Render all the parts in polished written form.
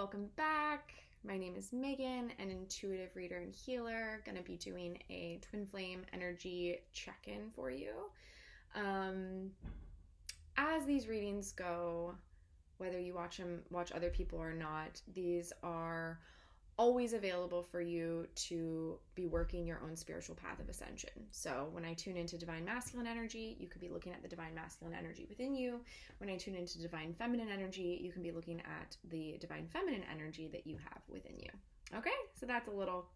welcome back. My name is Megan, an intuitive reader and healer. Going to be doing a twin flame energy check-in for you. As these readings go, whether you watch other people or not, these are always available for you to be working your own spiritual path of ascension. So when I tune into divine masculine energy, you could be looking at the divine masculine energy within you. When I tune into divine feminine energy, you can be looking at the divine feminine energy that you have within you. Okay, so that's a little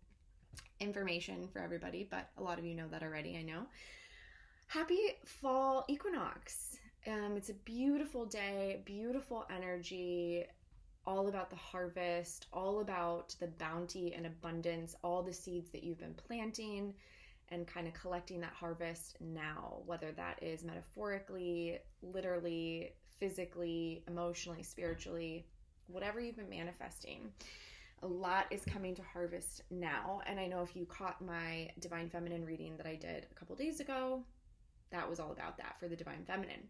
information for everybody, but a lot of you know that already, I know. Happy fall equinox. It's a beautiful day, beautiful energy, all about the harvest, all about the bounty and abundance, all the seeds that you've been planting and kind of collecting that harvest now, whether that is metaphorically, literally, physically, emotionally, spiritually, whatever you've been manifesting. A lot is coming to harvest now. And I know if you caught my Divine Feminine reading that I did a couple days ago, that was all about that for the Divine Feminine.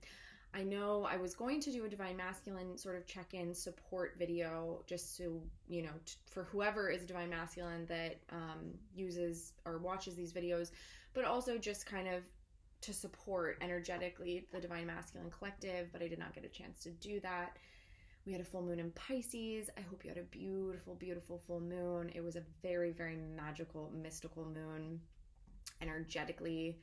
I know I was going to do a Divine Masculine sort of check-in support video just so, for whoever is a Divine Masculine that uses or watches these videos, but also just kind of to support energetically the Divine Masculine collective, but I did not get a chance to do that. We had a full moon in Pisces. I hope you had a beautiful, beautiful full moon. It was a very, very magical, mystical moon energetically.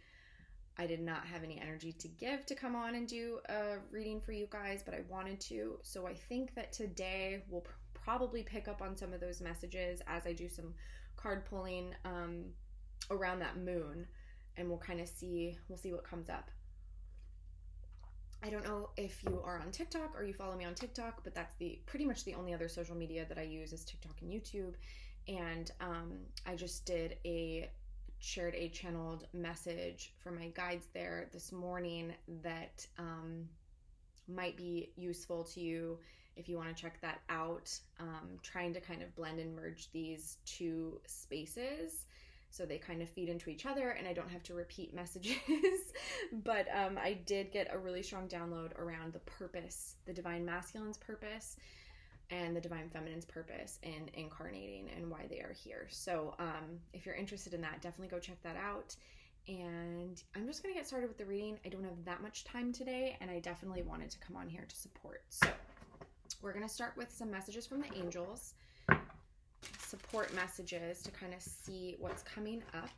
I did not have any energy to give to come on and do a reading for you guys, but I wanted to. So I think that today we'll probably pick up on some of those messages as I do some card pulling around that moon, and we'll see what comes up. I don't know if you are on TikTok or you follow me on TikTok, but that's pretty much the only other social media that I use is TikTok and YouTube. And I just shared a channeled message for my guides there this morning that might be useful to you if you want to check that out. Trying to kind of blend and merge these two spaces so they kind of feed into each other and I don't have to repeat messages. But I did get a really strong download around the purpose, the Divine Masculine's purpose and the Divine Feminine's purpose in incarnating and why they are here. So if you're interested in that, definitely go check that out. And I'm just going to get started with the reading. I don't have that much time today, and I definitely wanted to come on here to support. So we're going to start with some messages from the angels, support messages to kind of see what's coming up.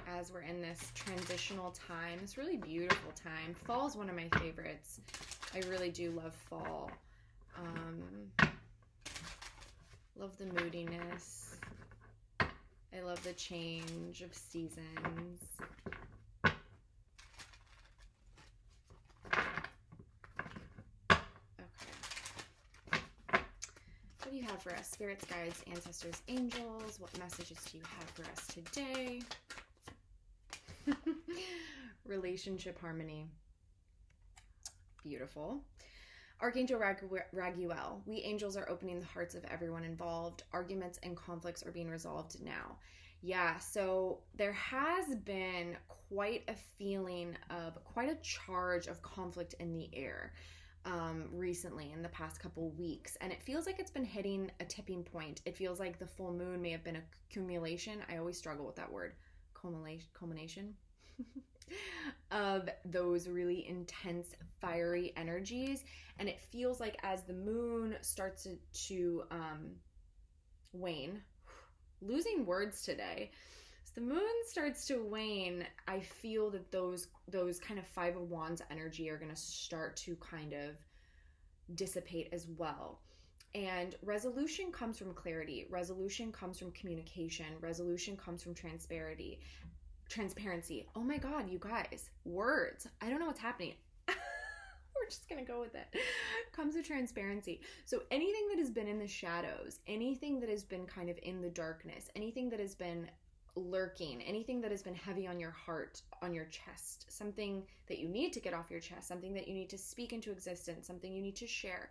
As we're in this transitional time, this really beautiful time. Fall is one of my favorites. I really do love fall. Love the moodiness. I love the change of seasons. Okay. What do you have for us? Spirits, guides, ancestors, angels. What messages do you have for us today? Relationship harmony. Beautiful. Archangel Raguel. We angels are opening the hearts of everyone involved. Arguments and conflicts are being resolved now. Yeah, so there has been quite a feeling of, quite a charge of conflict in the air recently in the past couple weeks. And it feels like it's been hitting a tipping point. It feels like the full moon may have been accumulation. I always struggle with that word. Culmination of those really intense fiery energies, and it feels like as the moon starts to wane, losing words today, as the moon starts to wane, I feel that those kind of Five of Wands energy are going to start to kind of dissipate as well. And resolution comes from clarity. Resolution comes from communication. Resolution comes from transparency. Oh my God, you guys, words. I don't know what's happening. We're just going to go with it. Comes with transparency. So anything that has been in the shadows, anything that has been kind of in the darkness, anything that has been lurking, anything that has been heavy on your heart, on your chest, something that you need to get off your chest, something that you need to speak into existence, something you need to share,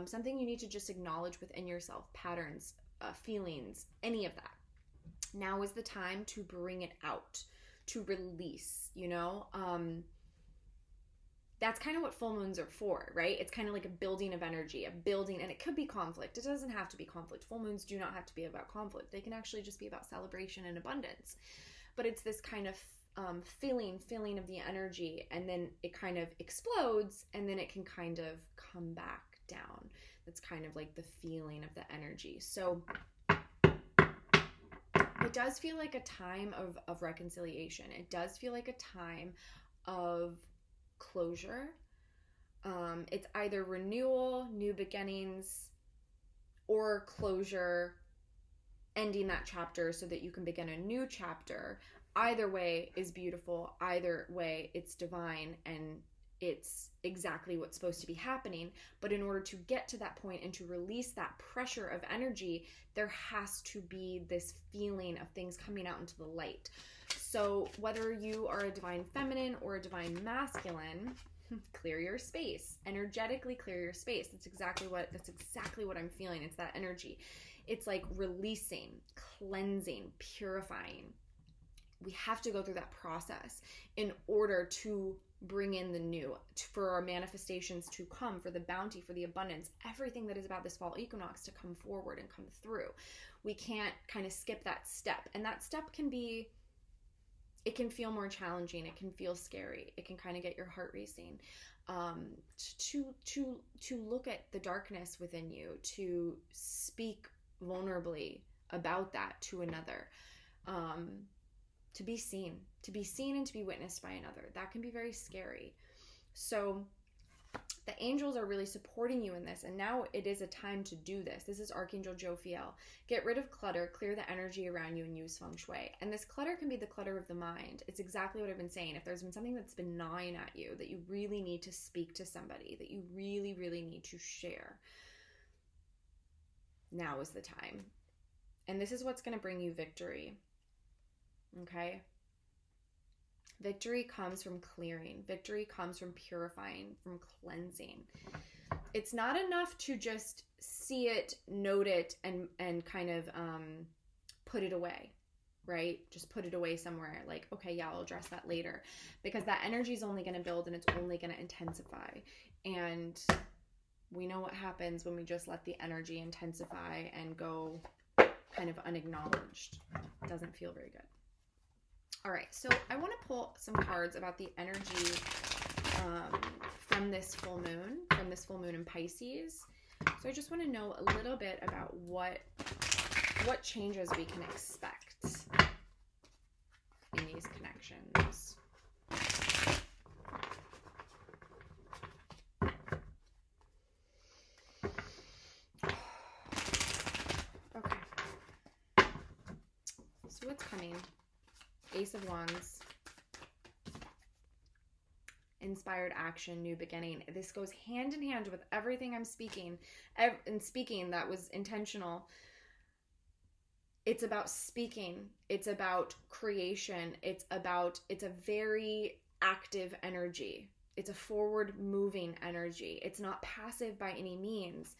something you need to just acknowledge within yourself, patterns, feelings, any of that. Now is the time to bring it out, to release, that's kind of what full moons are for, right? It's kind of like a building of energy, a building, and it could be conflict. It doesn't have to be conflict. Full moons do not have to be about conflict. They can actually just be about celebration and abundance. But it's this kind of feeling of the energy, and then it kind of explodes, and then it can kind of come back down. That's kind of like the feeling of the energy. So it does feel like a time of reconciliation. It does feel like a time of closure. It's either renewal, new beginnings, or closure, ending that chapter so that you can begin a new chapter. Either way is beautiful. Either way, it's divine, and it's exactly what's supposed to be happening. But in order to get to that point and to release that pressure of energy, there has to be this feeling of things coming out into the light. So whether you are a divine feminine or a divine masculine, clear your space. Energetically clear your space. That's exactly what I'm feeling. It's that energy. It's like releasing, cleansing, purifying. We have to go through that process in order to bring in the new, for our manifestations to come, for the bounty, for the abundance, everything that is about this fall equinox to come forward and come through. We can't kind of skip that step. And that step it can feel more challenging. It can feel scary. It can kind of get your heart racing. To look at the darkness within you, to speak vulnerably about that to another, to be seen and to be witnessed by another. That can be very scary. So the angels are really supporting you in this, and now it is a time to do this. This is Archangel Jophiel. Get rid of clutter, clear the energy around you, and use feng shui. And this clutter can be the clutter of the mind. It's exactly what I've been saying. If there's been something that's been gnawing at you, that you really need to speak to somebody, that you really, really need to share, now is the time. And this is what's going to bring you victory. Okay? Victory comes from clearing. Victory comes from purifying, from cleansing. It's not enough to just see it, note it, and kind of put it away, right? Just put it away somewhere. Like, okay, yeah, I'll address that later. Because that energy is only going to build, and it's only going to intensify. And we know what happens when we just let the energy intensify and go kind of unacknowledged. It doesn't feel very good. All right, so I want to pull some cards about the energy from this full moon in Pisces. So I just want to know a little bit about what changes we can expect in these connections. Okay. So what's coming? Ace of Wands, inspired action, new beginning. This goes hand in hand with everything I'm speaking, and speaking that was intentional. It's about speaking. It's about creation. It's a very active energy. It's a forward moving energy. It's not passive by any means.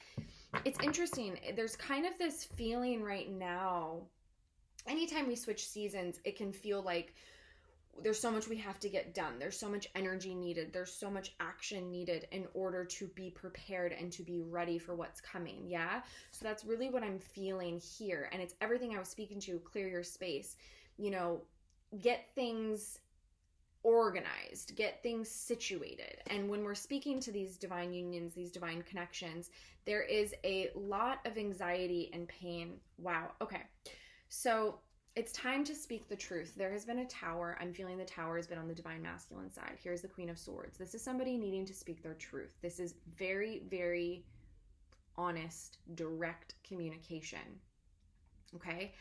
It's interesting. There's kind of this feeling right now. Anytime we switch seasons, it can feel like there's so much we have to get done. There's so much energy needed. There's so much action needed in order to be prepared and to be ready for what's coming. Yeah. So that's really what I'm feeling here. And it's everything I was speaking to. Clear your space, get things organized, get things situated. And when we're speaking to these divine unions, these divine connections, there is a lot of anxiety and pain. Wow. Okay. So it's time to speak the truth. There has been a tower. I'm feeling the tower has been on the divine masculine side. Here's the Queen of Swords. This is somebody needing to speak their truth. This is very, very honest, direct communication. Okay?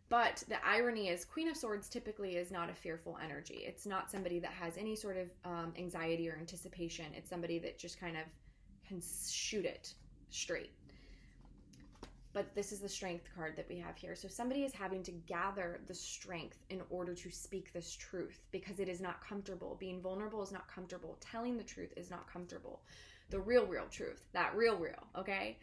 But the irony is Queen of Swords typically is not a fearful energy. It's not somebody that has any sort of anxiety or anticipation. It's somebody that just kind of can shoot it straight. But this is the strength card that we have here. So somebody is having to gather the strength in order to speak this truth because it is not comfortable. Being vulnerable is not comfortable. Telling the truth is not comfortable. The real truth. That real, okay?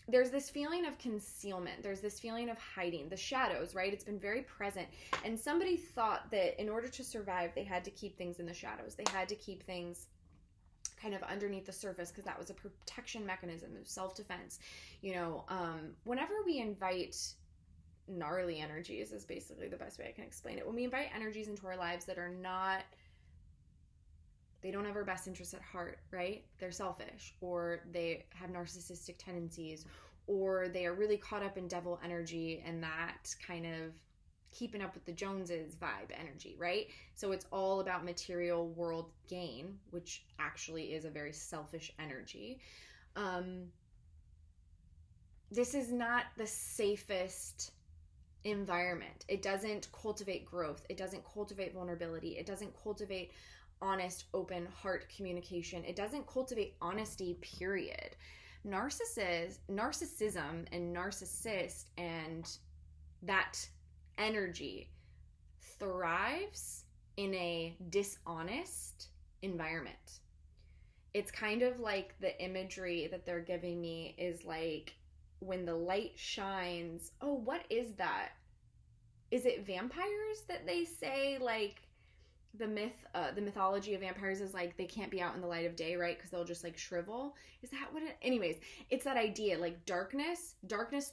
there's this feeling of concealment. There's this feeling of hiding, the shadows, right? It's been very present. And somebody thought that in order to survive, they had to keep things in the shadows. They had to keep things kind of underneath the surface because that was a protection mechanism, self-defense. Whenever we invite gnarly energies is basically the best way I can explain it. When we invite energies into our lives that are not, they don't have our best interests at heart, right? They're selfish, or they have narcissistic tendencies, or they are really caught up in devil energy and that kind of keeping up with the Joneses vibe energy, right? So it's all about material world gain, which actually is a very selfish energy. This is not the safest environment. It doesn't cultivate growth. It doesn't cultivate vulnerability. It doesn't cultivate honest, open heart communication. It doesn't cultivate honesty, period. Narcissism and narcissist and that energy thrives in a dishonest environment. It's kind of like the imagery that they're giving me is like when the light shines. Oh, what is that? Is it vampires that they say, like, the mythology of vampires is like they can't be out in the light of day, right? Because they'll just like shrivel. Is that what it? Anyways, it's that idea, like darkness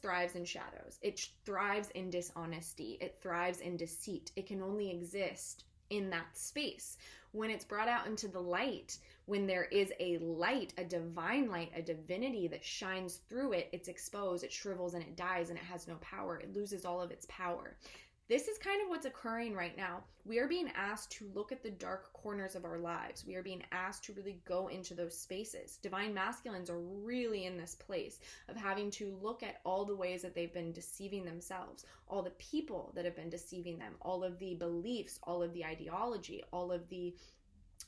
thrives in shadows. It thrives in dishonesty. It thrives in deceit. It can only exist in that space. When it's brought out into the light, when there is a light, a divine light, a divinity that shines through it, it's exposed, it shrivels, and it dies, and it has no power. It loses all of its power. This is kind of what's occurring right now. We are being asked to look at the dark corners of our lives. We are being asked to really go into those spaces. Divine masculines are really in this place of having to look at all the ways that they've been deceiving themselves, all the people that have been deceiving them, all of the beliefs, all of the ideology, all of the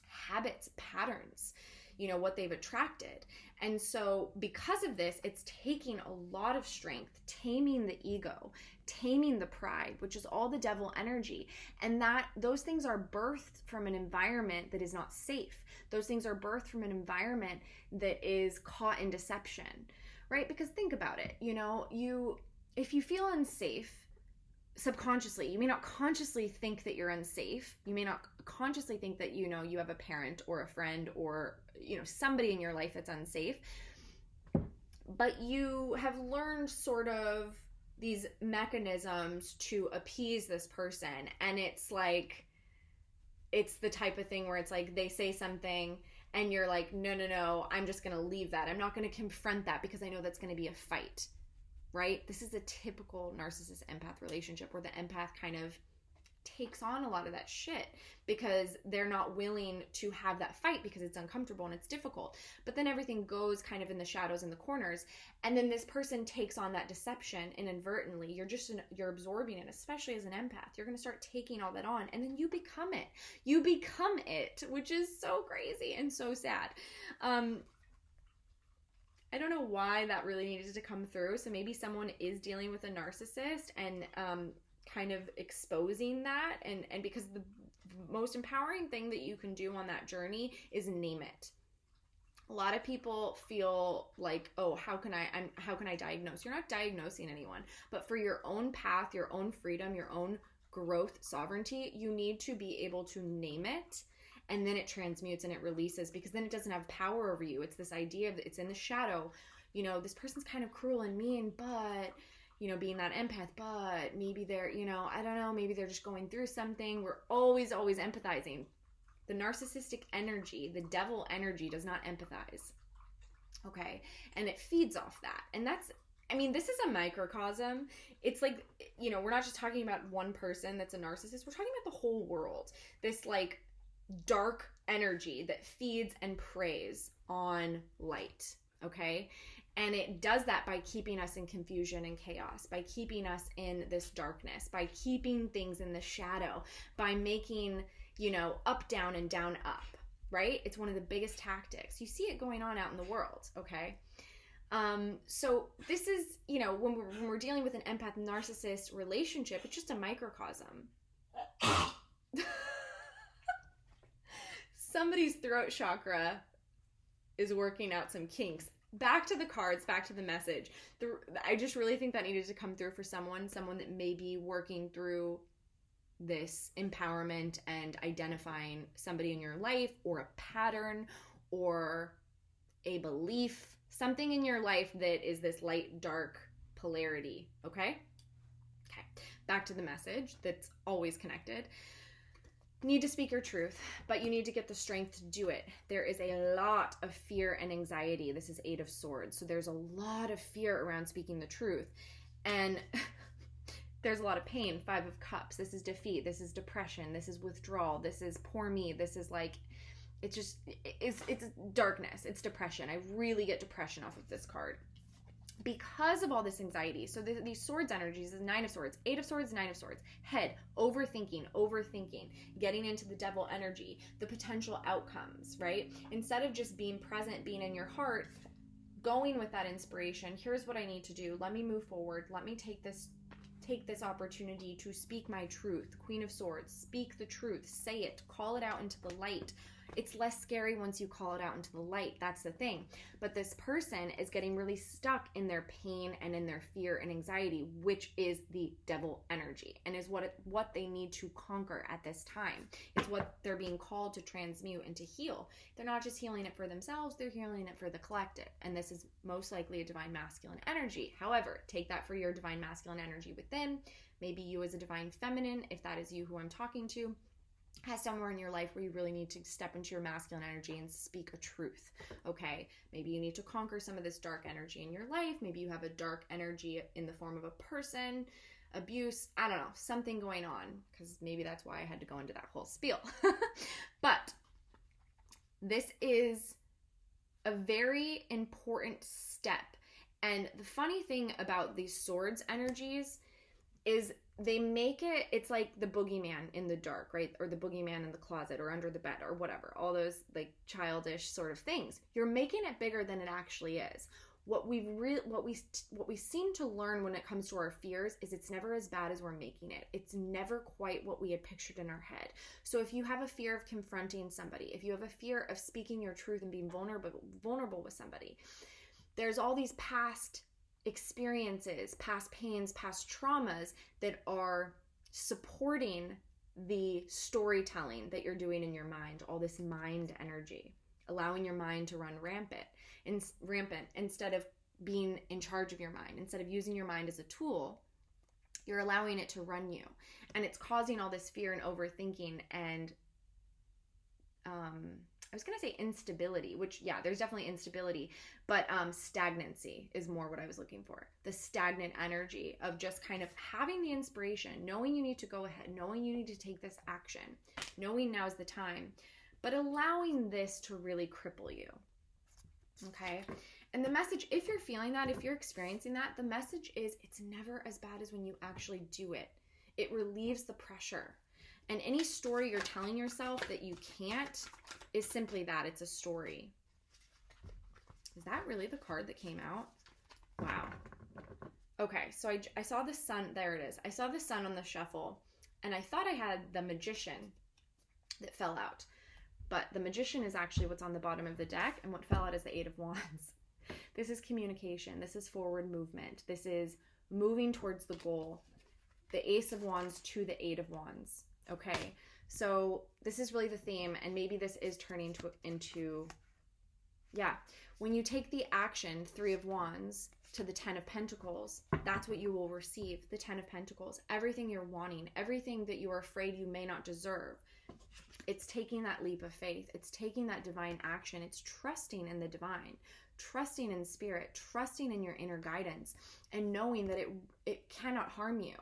habits, patterns, what they've attracted. And so because of this, it's taking a lot of strength, taming the ego, taming the pride, which is all the devil energy. And those things are birthed from an environment that is not safe. Those things are birthed from an environment that is caught in deception, right? Because think about it, if you feel unsafe, subconsciously, you may not consciously think that you're unsafe. You may not consciously think that, you have a parent or a friend or, somebody in your life that's unsafe. But you have learned sort of these mechanisms to appease this person. And it's like, it's the type of thing where it's like they say something and you're like, no, I'm just going to leave that. I'm not going to confront that because I know that's going to be a fight. Right? This is a typical narcissist empath relationship where the empath kind of takes on a lot of that shit because they're not willing to have that fight because it's uncomfortable and it's difficult. But then everything goes kind of in the shadows and the corners. And then this person takes on that deception inadvertently. You're absorbing it, especially as an empath. You're going to start taking all that on and then you become it. You become it, which is so crazy and so sad. I don't know why that really needed to come through. So maybe someone is dealing with a narcissist and kind of exposing that. And because the most empowering thing that you can do on that journey is name it. A lot of people feel like, oh, how can I diagnose? You're not diagnosing anyone. But for your own path, your own freedom, your own growth, sovereignty, you need to be able to name it. And then it transmutes and it releases because then it doesn't have power over you. It's this idea of it's in the shadow. This person's kind of cruel and mean, but, being that empath, but maybe they're, I don't know, maybe they're just going through something. We're always empathizing. The narcissistic energy, the devil energy does not empathize. Okay. And it feeds off that. And this is a microcosm. It's like, we're not just talking about one person that's a narcissist. We're talking about the whole world. This like dark energy that feeds and preys on light, okay? And it does that by keeping us in confusion and chaos, by keeping us in this darkness, by keeping things in the shadow, by making, up, down, and down, up, right? It's one of the biggest tactics. You see it going on out in the world, okay? So this is, when we're dealing with an empath narcissist relationship, it's just a microcosm. Somebody's throat chakra is working out some kinks. back to the cards, back to the message. I just really think that needed to come through for someone that may be working through this empowerment and identifying somebody in your life, or a pattern, or a belief, something in your life that is this light dark polarity. Okay, back to the message that's always connected. You need to speak your truth, but you need to get the strength to do it. There is a lot of fear and anxiety. This is 8 of Swords. So there's a lot of fear around speaking the truth. And there's a lot of pain. 5 of Cups. This is defeat. This is depression. This is withdrawal. This is poor me. This is like, it's darkness. It's depression. I really get depression off of this card because of all this anxiety. So these swords energies is 9 of Swords, 8 of Swords, 9 of Swords. Head, overthinking, getting into the devil energy, the potential outcomes, right? Instead of just being present, being in your heart, going with that inspiration. Here's what I need to do. Let me move forward. Let me take this opportunity to speak my truth. Queen of Swords, speak the truth, say it, call it out into the light. It's less scary once you call it out into the light. That's the thing. But this person is getting really stuck in their pain and in their fear and anxiety, which is the devil energy, and is what they need to conquer at this time. It's what they're being called to transmute and to heal. They're not just healing it for themselves, they're healing it for the collective. And this is most likely a divine masculine energy. However, take that for your divine masculine energy within. Maybe you as a divine feminine, if that is you who I'm talking to, has somewhere in your life where you really need to step into your masculine energy and speak a truth. Okay, maybe you need to conquer some of this dark energy in your life. Maybe you have a dark energy in the form of a person, abuse, I don't know, something going on, because maybe that's why I had to go into that whole spiel. But this is a very important step. And the funny thing about these swords energies is they make it's like the boogeyman in the dark, right? Or the boogeyman in the closet or under the bed or whatever. All those like childish sort of things. You're making it bigger than it actually is. What we seem to learn when it comes to our fears is it's never as bad as we're making it. It's never quite what we had pictured in our head. So if you have a fear of confronting somebody, if you have a fear of speaking your truth and being vulnerable with somebody, there's all these past experiences, past pains, past traumas that are supporting the storytelling that you're doing in your mind, all this mind energy, allowing your mind to run rampant instead of being in charge of your mind. Instead of using your mind as a tool, you're allowing it to run you. And it's causing all this fear and overthinking and I was going to say instability, which, yeah, there's definitely instability, but stagnancy is more what I was looking for. The stagnant energy of just kind of having the inspiration, knowing you need to go ahead, knowing you need to take this action, knowing now's the time, but allowing this to really cripple you. Okay? And the message, if you're feeling that, if you're experiencing that, the message is it's never as bad as when you actually do it. It relieves the pressure. And any story you're telling yourself that you can't is simply that. It's a story. Is that really the card that came out? Wow. Okay, so I saw the sun. There it is. I saw the sun on the shuffle, and I thought I had the Magician that fell out. But the Magician is actually what's on the bottom of the deck, and what fell out is the 8 of Wands. This is communication. This is forward movement. This is moving towards the goal. The Ace of Wands to the 8 of Wands. Okay, so this is really the theme, and maybe this is turning into, when you take the action, 3 of Wands to the 10 of Pentacles, that's what you will receive, the 10 of Pentacles. Everything you're wanting, everything that you are afraid you may not deserve. It's taking that leap of faith. It's taking that divine action. It's trusting in the divine, trusting in spirit, trusting in your inner guidance, and knowing that it cannot harm you.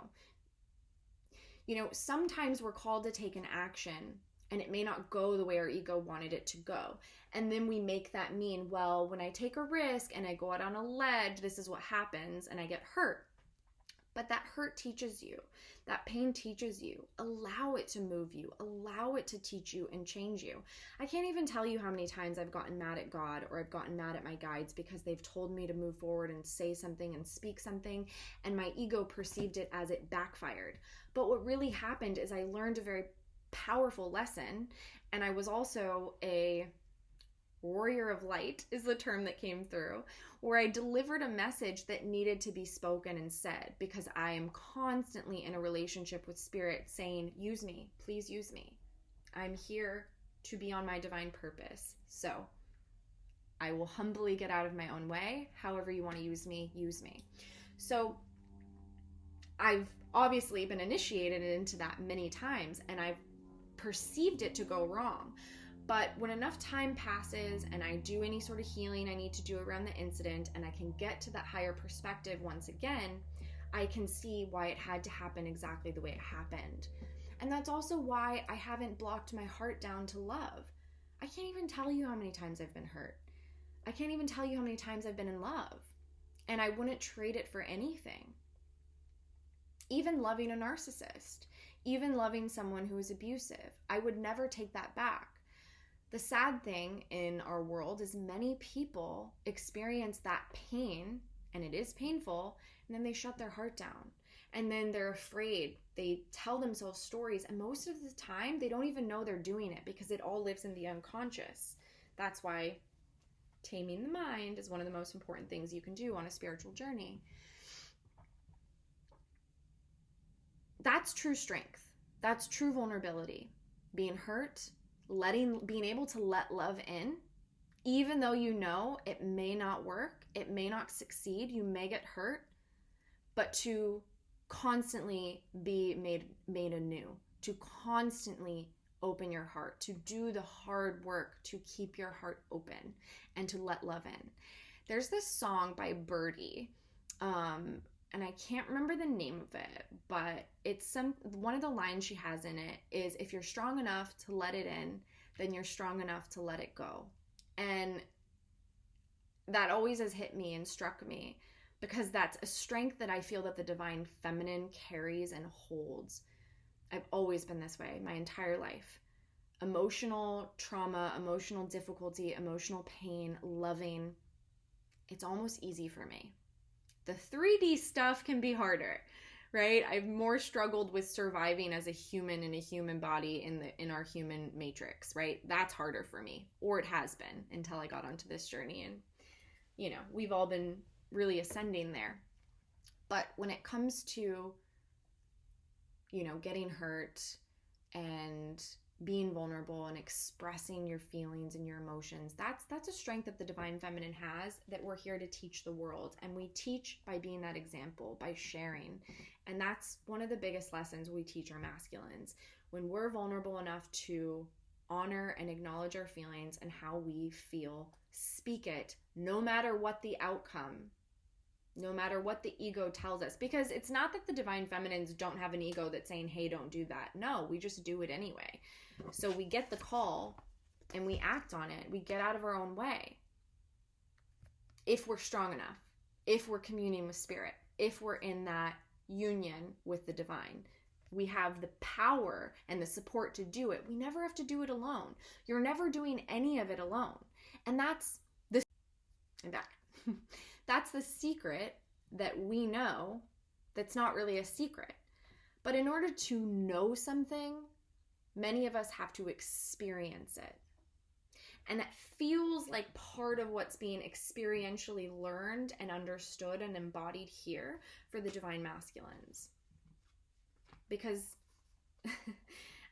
You know, sometimes we're called to take an action and it may not go the way our ego wanted it to go. And then we make that mean, well, when I take a risk and I go out on a ledge, this is what happens and I get hurt. But that hurt teaches you. That pain teaches you. Allow it to move you. Allow it to teach you and change you. I can't even tell you how many times I've gotten mad at God or I've gotten mad at my guides because they've told me to move forward and say something and speak something, and my ego perceived it as it backfired. But what really happened is I learned a very powerful lesson, and I was also a warrior of light is the term that came through, where I delivered a message that needed to be spoken and said, because I am constantly in a relationship with Spirit saying, use me, please use me. I'm here to be on my divine purpose. So I will humbly get out of my own way. However you want to use me, use me. So I've obviously been initiated into that many times, and I've perceived it to go wrong. But when enough time passes and I do any sort of healing I need to do around the incident, and I can get to that higher perspective once again, I can see why it had to happen exactly the way it happened. And that's also why I haven't blocked my heart down to love. I can't even tell you how many times I've been hurt. I can't even tell you how many times I've been in love. And I wouldn't trade it for anything. Even loving a narcissist, even loving someone who is abusive, I would never take that back. The sad thing in our world is many people experience that pain, and it is painful, and then they shut their heart down. And then they're afraid. They tell themselves stories, and most of the time they don't even know they're doing it because it all lives in the unconscious. That's why taming the mind is one of the most important things you can do on a spiritual journey. That's true strength. That's true vulnerability. Being hurt, being able to let love in, even though you know it may not work, it may not succeed, you may get hurt, but to constantly be made anew, to constantly open your heart, to do the hard work to keep your heart open and to let love in. There's this song by Birdie, and I can't remember the name of it, but it's one of the lines she has in it is, if you're strong enough to let it in, then you're strong enough to let it go. And that always has hit me and struck me, because that's a strength that I feel that the divine feminine carries and holds. I've always been this way my entire life. Emotional trauma, emotional difficulty, emotional pain, loving, it's almost easy for me. The 3D stuff can be harder, right? I've more struggled with surviving as a human in a human body in our human matrix, right? That's harder for me, or it has been until I got onto this journey. And, you know, we've all been really ascending there. But when it comes to, you know, getting hurt and being vulnerable and expressing your feelings and your emotions, that's a strength that the divine feminine has that we're here to teach the world. And we teach by being that example, by sharing. And that's one of the biggest lessons we teach our masculines. When we're vulnerable enough to honor and acknowledge our feelings and how we feel, speak it, no matter what the outcome, no matter what the ego tells us. Because it's not that the divine feminines don't have an ego that's saying, hey, don't do that. No, we just do it anyway. So we get the call and we act on it. We get out of our own way. If we're strong enough, if we're communing with Spirit, if we're in that union with the divine, we have the power and the support to do it. We never have to do it alone. You're never doing any of it alone. And that's that's the secret that we know that's not really a secret. But in order to know something, many of us have to experience it. And it feels like part of what's being experientially learned and understood and embodied here for the divine masculines. Because,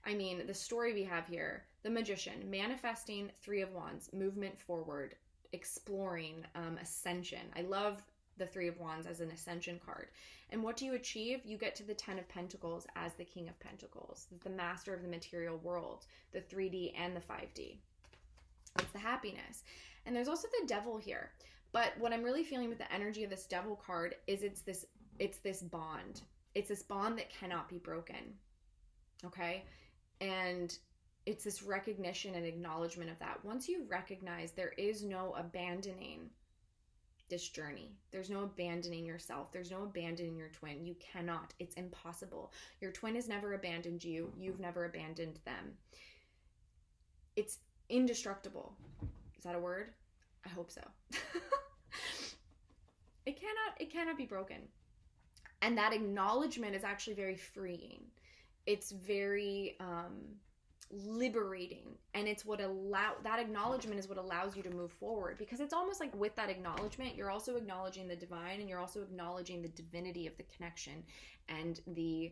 I mean, the story we have here, the magician, manifesting 3 of Wands, movement forward, exploring, ascension. I love the 3 of Wands as an ascension card. And what do you achieve? You get to the 10 of Pentacles as the King of Pentacles, the master of the material world, the 3D and the 5D. It's the happiness. And there's also the Devil here. But what I'm really feeling with the energy of this Devil card is it's this bond. It's this bond that cannot be broken. Okay? And it's this recognition and acknowledgement of that. Once you recognize there is no abandoning this journey. There's no abandoning yourself. There's no abandoning your twin. You cannot. It's impossible. Your twin has never abandoned you. You've never abandoned them. It's indestructible. Is that a word? I hope so. It cannot be broken. And that acknowledgement is actually very freeing. It's very liberating, and it's what that acknowledgement is what allows you to move forward, because it's almost like with that acknowledgement you're also acknowledging the divine, and you're also acknowledging the divinity of the connection and the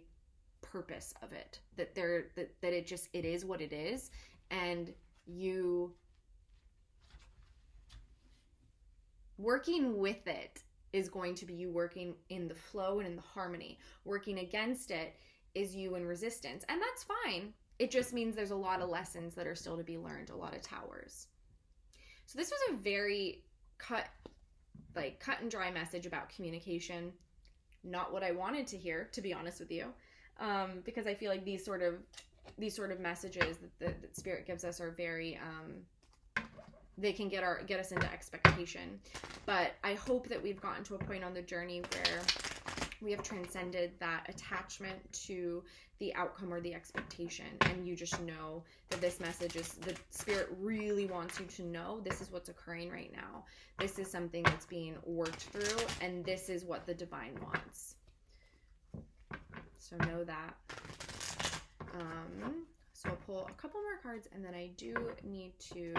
purpose of it, that it is what it is, and you working with it is going to be you working in the flow and in the harmony. Working against it is you in resistance, and that's fine. It just means there's a lot of lessons that are still to be learned, a lot of towers. So this was a very cut and dry message about communication. Not what I wanted to hear, to be honest with you, because I feel like these sort of messages that Spirit gives us are very they can get us into expectation. But I hope that we've gotten to a point on the journey where we have transcended that attachment to the outcome or the expectation, and you just know that this message is, the Spirit really wants you to know this is what's occurring right now. This is something that's being worked through, and this is what the divine wants. So know that. So I'll pull a couple more cards, and then I do need to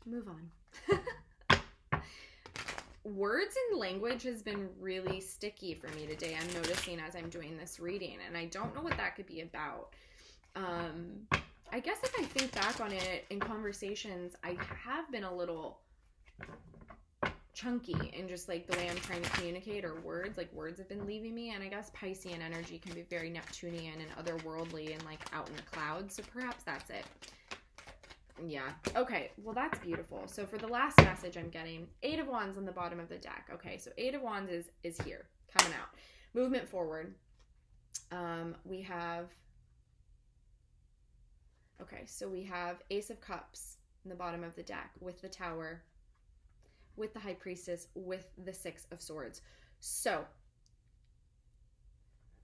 move on. Words and language has been really sticky for me today, I'm noticing as I'm doing this reading, and I don't know what that could be about. I guess if I think back on it in conversations, I have been a little chunky in just like the way I'm trying to communicate, or words have been leaving me, and I guess Piscean energy can be very Neptunian and otherworldly and like out in the clouds, so perhaps that's it. Yeah. Okay. Well, that's beautiful. So for the last message I'm getting, 8 of Wands on the bottom of the deck. Okay. So 8 of Wands is here, coming out. Movement forward. We have, okay, so we have Ace of Cups in the bottom of the deck with the Tower, with the High Priestess, with the 6 of Swords. So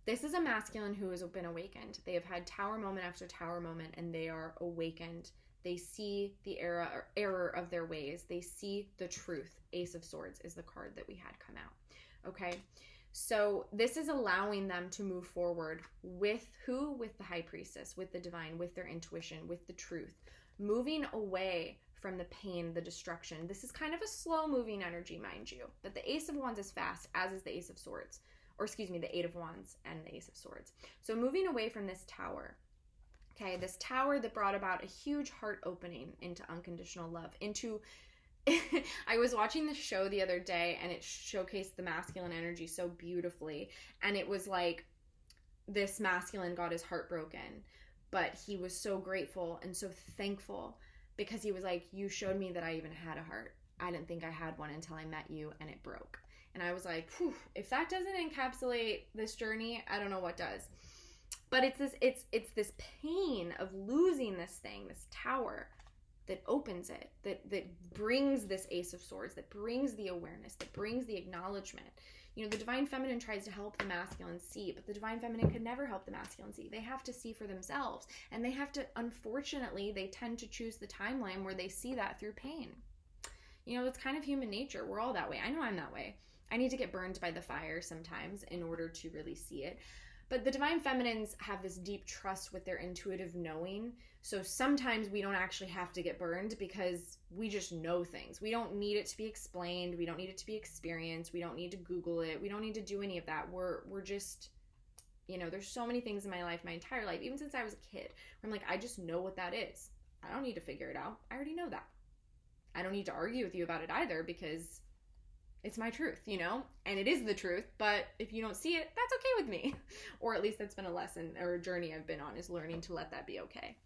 this is a masculine who has been awakened. They have had Tower moment after Tower moment, and they are awakened. They see the error of their ways. They see the truth. Ace of Swords is the card that we had come out. Okay. So this is allowing them to move forward with who? With the High Priestess, with the divine, with their intuition, with the truth. Moving away from the pain, the destruction. This is kind of a slow moving energy, mind you. But the Ace of Wands is fast, as is the Ace of Swords. Or excuse me, the 8 of Wands and the Ace of Swords. So moving away from this Tower. Okay, this Tower that brought about a huge heart opening into unconditional love, into, I was watching this show the other day, and it showcased the masculine energy so beautifully, and it was like this masculine got his heart broken, but he was so grateful and so thankful, because he was like, you showed me that I even had a heart. I didn't think I had one until I met you, and it broke. And I was like, whew, if that doesn't encapsulate this journey, I don't know what does. But it's this pain of losing this thing, this Tower, that opens it, that brings this Ace of Swords, that brings the awareness, that brings the acknowledgement. You know, the Divine Feminine tries to help the masculine see, but the Divine Feminine could never help the masculine see. They have to see for themselves, and they have to, unfortunately, they tend to choose the timeline where they see that through pain. You know, it's kind of human nature. We're all that way. I know I'm that way. I need to get burned by the fire sometimes in order to really see it. But the Divine Feminines have this deep trust with their intuitive knowing. So sometimes we don't actually have to get burned, because we just know things. We don't need it to be explained. We don't need it to be experienced. We don't need to Google it. We don't need to do any of that. We're just, you know, there's so many things in my life, my entire life, even since I was a kid, where I'm like, I just know what that is. I don't need to figure it out. I already know that. I don't need to argue with you about it either, because it's my truth, you know, and it is the truth. But if you don't see it, that's okay with me. Or at least that's been a lesson or a journey I've been on, is learning to let that be okay.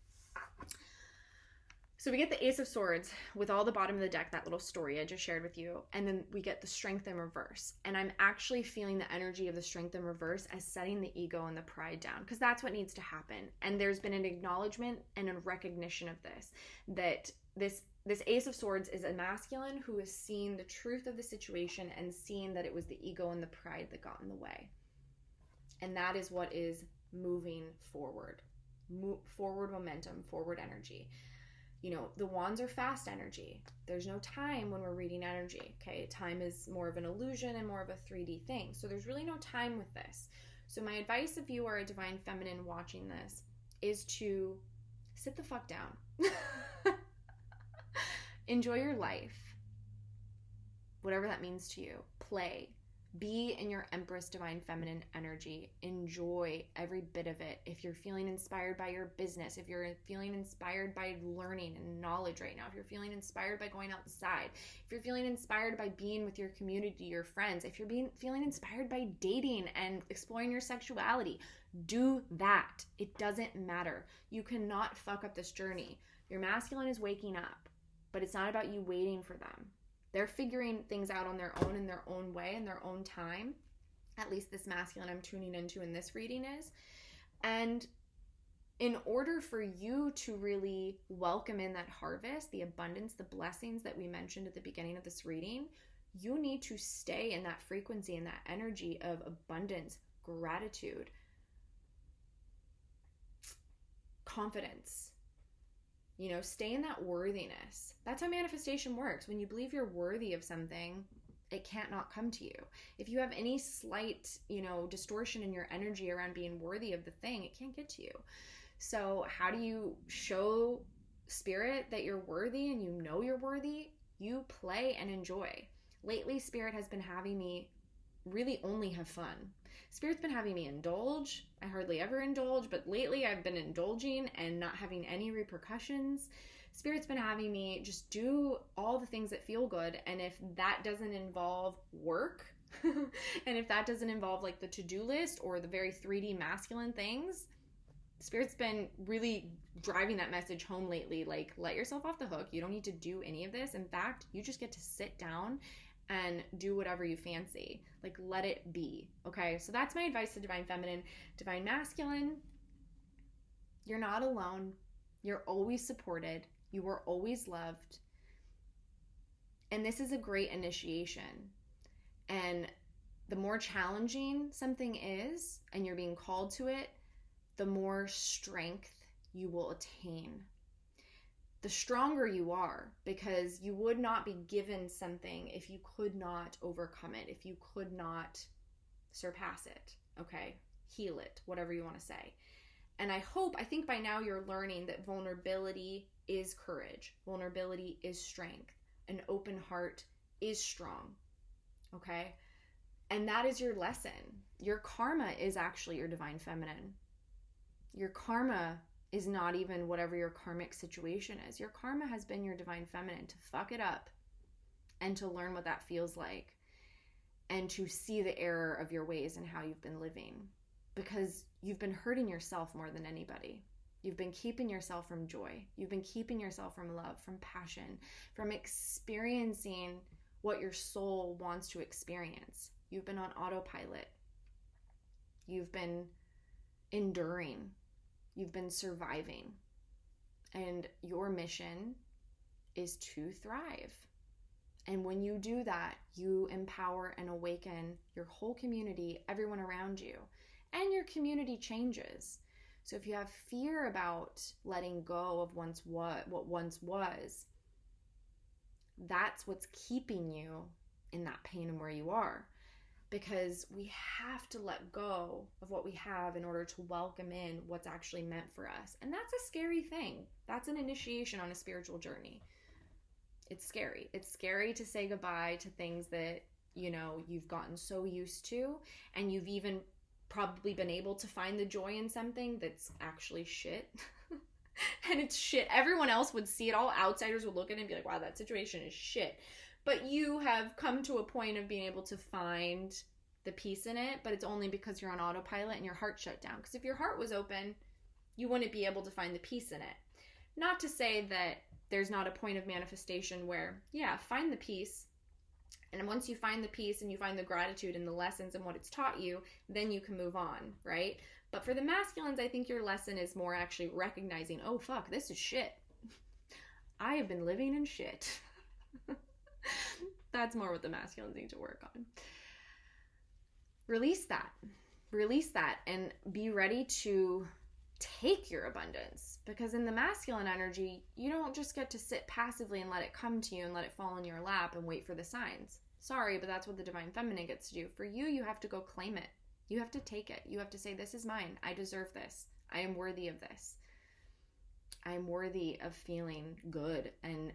So we get the Ace of Swords with all the bottom of the deck, that little story I just shared with you. And then we get the Strength in reverse. And I'm actually feeling the energy of the Strength in reverse as setting the ego and the pride down, because that's what needs to happen. And there's been an acknowledgement and a recognition of this, that this Ace of Swords is a masculine who has seen the truth of the situation and seen that it was the ego and the pride that got in the way. And that is what is moving forward. Forward momentum, forward energy. You know, the wands are fast energy. There's no time when we're reading energy, okay? Time is more of an illusion and more of a 3D thing. So there's really no time with this. So my advice, if you are a divine feminine watching this, is to sit the fuck down. Enjoy your life. Whatever that means to you. Play. Be in your Empress Divine Feminine energy. Enjoy every bit of it. If you're feeling inspired by your business, if you're feeling inspired by learning and knowledge right now, if you're feeling inspired by going outside, if you're feeling inspired by being with your community, your friends, if you're feeling inspired by dating and exploring your sexuality, do that. It doesn't matter. You cannot fuck up this journey. Your masculine is waking up, but it's not about you waiting for them. They're figuring things out on their own in their own way, in their own time. At least this masculine I'm tuning into in this reading is. And in order for you to really welcome in that harvest, the abundance, the blessings that we mentioned at the beginning of this reading, you need to stay in that frequency and that energy of abundance, gratitude, confidence. You know, stay in that worthiness. That's how manifestation works. When you believe you're worthy of something, it can't not come to you. If you have any slight, distortion in your energy around being worthy of the thing, it can't get to you. So how do you show spirit that you're worthy and you know you're worthy? You play and enjoy. Lately, spirit has been having me really only have fun. Spirit's been having me indulge. I hardly ever indulge, but lately I've been indulging and not having any repercussions. Spirit's been having me just do all the things that feel good, and if that doesn't involve work, and if that doesn't involve like the to-do list or the very 3D masculine things, Spirit's been really driving that message home lately, like, let yourself off the hook. You don't need to do any of this. In fact, you just get to sit down and do whatever you fancy. Like, let it be, okay? So that's my advice to Divine Feminine. Divine Masculine, you're not alone. You're always supported. You were always loved. And this is a great initiation. And the more challenging something is, and you're being called to it, the more strength you will attain. The stronger you are, because you would not be given something if you could not overcome it, if you could not surpass it, okay? Heal it, whatever you want to say. And I think by now you're learning that vulnerability is courage. Vulnerability is strength. An open heart is strong, okay? And that is your lesson. Your karma is actually your Divine Feminine. Your karma is not even whatever your karmic situation is. Your karma has been your Divine Feminine to fuck it up and to learn what that feels like and to see the error of your ways and how you've been living, because you've been hurting yourself more than anybody. You've been keeping yourself from joy. You've been keeping yourself from love, from passion, from experiencing what your soul wants to experience. You've been on autopilot. You've been enduring. You've been surviving, and your mission is to thrive. And when you do that, you empower and awaken your whole community, everyone around you, and your community changes. So if you have fear about letting go of what once was, that's what's keeping you in that pain and where you are. Because we have to let go of what we have in order to welcome in what's actually meant for us. And that's a scary thing. That's an initiation on a spiritual journey. It's scary. It's scary to say goodbye to things that, you've gotten so used to, and you've even probably been able to find the joy in something that's actually shit. And it's shit. Everyone else would see it. All outsiders would look at it and be like, wow, that situation is shit. But you have come to a point of being able to find the peace in it, but it's only because you're on autopilot and your heart shut down. Because if your heart was open, you wouldn't be able to find the peace in it. Not to say that there's not a point of manifestation where, find the peace. And once you find the peace and you find the gratitude and the lessons and what it's taught you, then you can move on, right? But for the masculines, I think your lesson is more actually recognizing, oh, fuck, this is shit. I have been living in shit. That's more what the masculines need to work on. Release that and be ready to take your abundance. Because in the masculine energy, you don't just get to sit passively and let it come to you and let it fall in your lap and wait for the signs. Sorry, but that's what the divine feminine gets to do. For you, you have to go claim it. You have to take it. You have to say, this is mine. I deserve this. I am worthy of this. I am worthy of feeling good and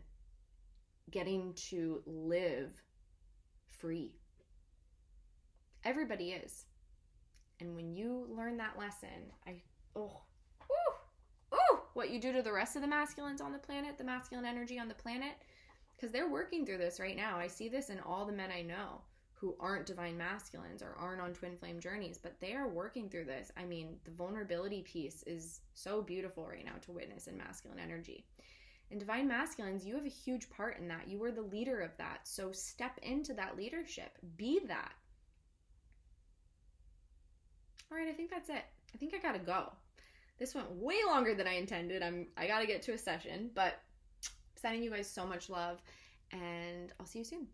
getting to live free. Everybody is. And when you learn that lesson, what you do to the rest of the masculines on the planet, the masculine energy on the planet, because they're working through this right now. I see this in all the men I know who aren't divine masculines or aren't on twin flame journeys, but they are working through this. I mean, the vulnerability piece is so beautiful right now to witness in masculine energy. And divine masculines, you have a huge part in that. You are the leader of that. So step into that leadership. Be that. All right, I think that's it. I think I gotta go. This went way longer than I intended. I gotta get to a session, but sending you guys so much love, and I'll see you soon.